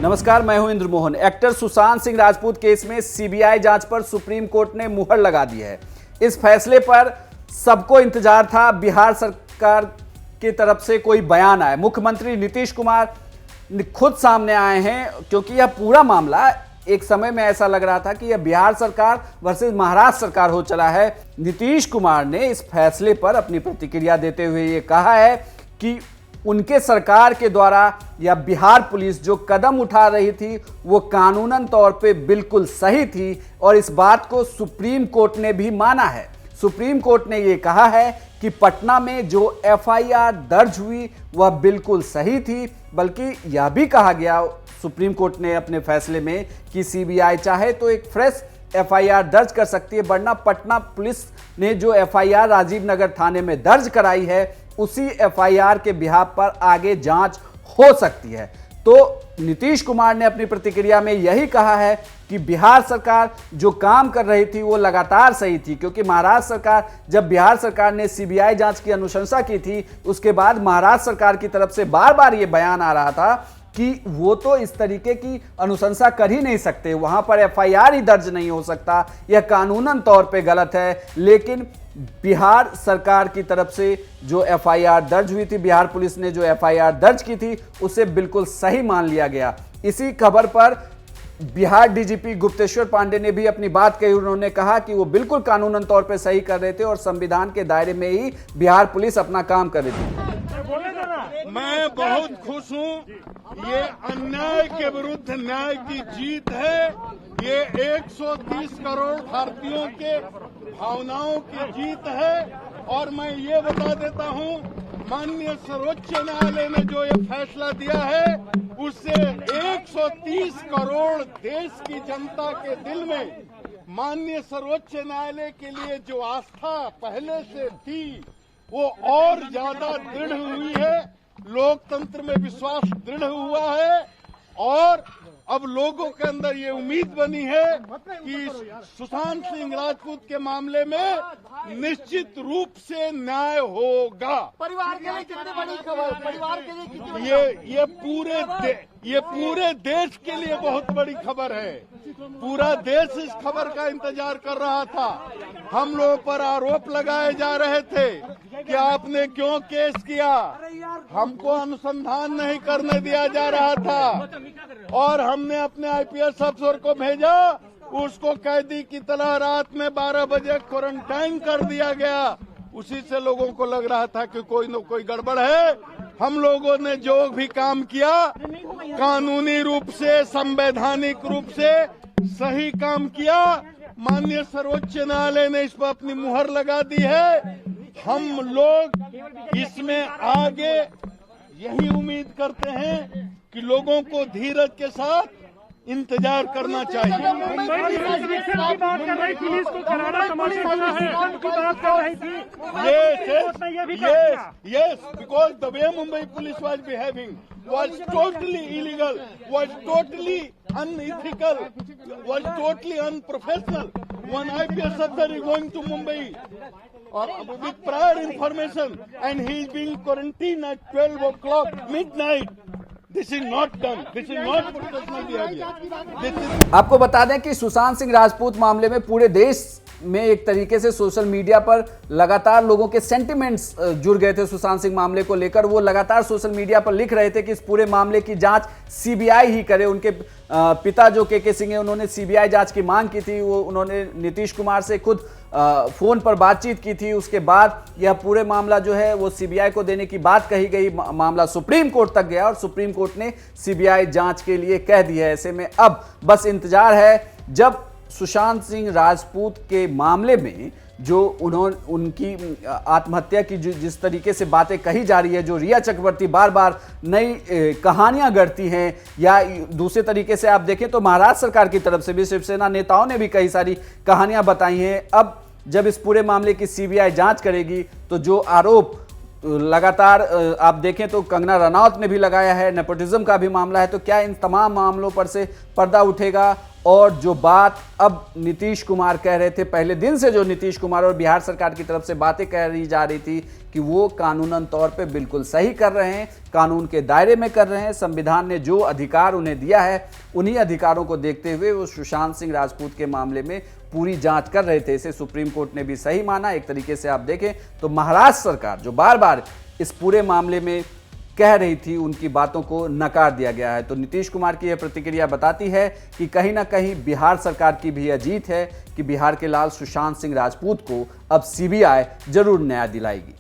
नमस्कार, मैं हूं इंद्र मोहन। एक्टर सुशांत सिंह राजपूत केस में सीबीआई जांच पर सुप्रीम कोर्ट ने मुहर लगा दी है। इस फैसले पर सबको इंतजार था। बिहार सरकार की तरफ से कोई बयान आए, मुख्यमंत्री नीतीश कुमार खुद सामने आए हैं, क्योंकि यह पूरा मामला एक समय में ऐसा लग रहा था कि यह बिहार सरकार वर्सेस महाराष्ट्र सरकार हो चला है। नीतीश कुमार ने इस फैसले पर अपनी प्रतिक्रिया देते हुए ये कहा है कि उनके सरकार के द्वारा या बिहार पुलिस जो कदम उठा रही थी वो कानूनन तौर पे बिल्कुल सही थी और इस बात को सुप्रीम कोर्ट ने भी माना है। सुप्रीम कोर्ट ने ये कहा है कि पटना में जो एफआईआर दर्ज हुई वह बिल्कुल सही थी, बल्कि यह भी कहा गया सुप्रीम कोर्ट ने अपने फैसले में कि सीबीआई चाहे तो एक फ्रेश एफआईआर दर्ज कर सकती है, वरना पटना पुलिस ने जो एफआईआर राजीव नगर थाने में दर्ज कराई है उसी एफआईआर के बिहाफ पर आगे जांच हो सकती है। तो नीतीश कुमार ने अपनी प्रतिक्रिया में यही कहा है कि बिहार सरकार जो काम कर रही थी वो लगातार सही थी, क्योंकि महाराष्ट्र सरकार जब बिहार सरकार ने सीबीआई जांच की अनुशंसा की थी उसके बाद महाराष्ट्र सरकार की तरफ से बार बार ये बयान आ रहा था कि वो तो इस तरीके की अनुशंसा कर ही नहीं सकते, वहां पर एफआईआर ही दर्ज नहीं हो सकता, यह कानूनन तौर पे गलत है। लेकिन बिहार सरकार की तरफ से जो एफआईआर दर्ज हुई थी, बिहार पुलिस ने जो एफआईआर दर्ज की थी उसे बिल्कुल सही मान लिया गया। इसी खबर पर बिहार डीजीपी गुप्तेश्वर पांडे ने भी अपनी बात कही। उन्होंने कहा कि वो बिल्कुल कानूनन तौर पे सही कर रहे थे और संविधान के दायरे में ही बिहार पुलिस अपना काम कर रही थी। मैं बहुत खुश हूँ। ये अन्याय के विरुद्ध न्याय की जीत है। ये 130 करोड़ भारतीयों के भावनाओं की जीत है। और मैं ये बता देता हूँ, माननीय सर्वोच्च न्यायालय ने जो ये फैसला दिया है उससे 130 करोड़ देश की जनता के दिल में माननीय सर्वोच्च न्यायालय के लिए जो आस्था पहले से थी वो और ज्यादा दृढ़ हुई है। लोकतंत्र में विश्वास दृढ़ हुआ है और अब लोगों के अंदर ये उम्मीद बनी है कि सुशांत सिंह राजपूत के मामले में निश्चित रूप से न्याय होगा। परिवार के लिए कितनी बड़ी खबर, परिवार के लिए कितनी बड़ी ये पूरे देश के लिए बहुत बड़ी खबर है। पूरा देश इस खबर का इंतजार कर रहा था। हम लोगों पर आरोप लगाए जा रहे थे कि आपने क्यों केस किया, हमको अनुसंधान नहीं करने दिया जा रहा था और हमने अपने आईपीएस अफसर को भेजा, उसको कैदी की तरह रात में 12 बजे क्वारंटाइन कर दिया गया। उसी से लोगों को लग रहा था कि कोई न कोई गड़बड़ है। हम लोगों ने जो भी काम किया कानूनी रूप से, संवैधानिक रूप से सही काम किया। माननीय सर्वोच्च न्यायालय ने इस पर अपनी मुहर लगा दी है। हम लोग इसमें आगे यही उम्मीद करते हैं कि लोगों को धीरज के साथ इंतजार करना चाहिए। Yes, because the way Mumbai police was behaving was totally illegal, was totally unethical, was totally unprofessional. One IPS officer is going to Mumbai with prior information and he is being quarantined at 12 o'clock midnight. This is not done. This is not professional behavior. आपको बता दें कि सुशांत सिंह राजपूत मामले में पूरे देश में एक तरीके से सोशल मीडिया पर लगातार लोगों के सेंटिमेंट्स जुड़ गए थे। सुशांत सिंह मामले को लेकर वो लगातार सोशल मीडिया पर लिख रहे थे कि इस पूरे मामले की जांच सीबीआई ही करे। उनके पिता जो के सिंह है उन्होंने सीबीआई जांच की मांग की थी। वो उन्होंने नीतीश कुमार से खुद फोन पर बातचीत की थी। उसके बाद यह पूरे मामला जो है वो सीबीआई को देने की बात कही गई। मामला सुप्रीम कोर्ट तक गया और सुप्रीम कोर्ट ने सीबीआई जांच के लिए कह दिया है। ऐसे में अब बस इंतजार है जब सुशांत सिंह राजपूत के मामले में जो उनकी आत्महत्या की जिस तरीके से बातें कही जा रही है, जो रिया चक्रवर्ती बार बार नई कहानियां गढ़ती हैं, या दूसरे तरीके से आप देखें तो महाराष्ट्र सरकार की तरफ से भी शिवसेना नेताओं ने भी कई सारी कहानियां बताई हैं। अब जब इस पूरे मामले की सीबीआई जांच करेगी तो जो आरोप लगातार आप देखें तो कंगना रनौत ने भी लगाया है, नेपोटिज्म का भी मामला है, तो क्या इन तमाम मामलों पर से पर्दा उठेगा और जो बात अब नीतीश कुमार कह रहे थे, पहले दिन से जो नीतीश कुमार और बिहार सरकार की तरफ से बातें कही जा रही थी कि वो कानूनन तौर पे बिल्कुल सही कर रहे हैं, कानून के दायरे में कर रहे हैं, संविधान ने जो अधिकार उन्हें दिया है उन्हीं अधिकारों को देखते हुए वो सुशांत सिंह राजपूत के मामले में पूरी जांच कर रहे थे। इसे सुप्रीम कोर्ट ने भी सही माना। एक तरीके से आप देखें तो महाराष्ट्र सरकार जो बार बार इस पूरे मामले में कह रही थी, उनकी बातों को नकार दिया गया है। तो नीतीश कुमार की यह प्रतिक्रिया बताती है कि कहीं ना कहीं बिहार सरकार की भी यह जीत है कि बिहार के लाल सुशांत सिंह राजपूत को अब सीबीआई जरूर न्याय दिलाएगी।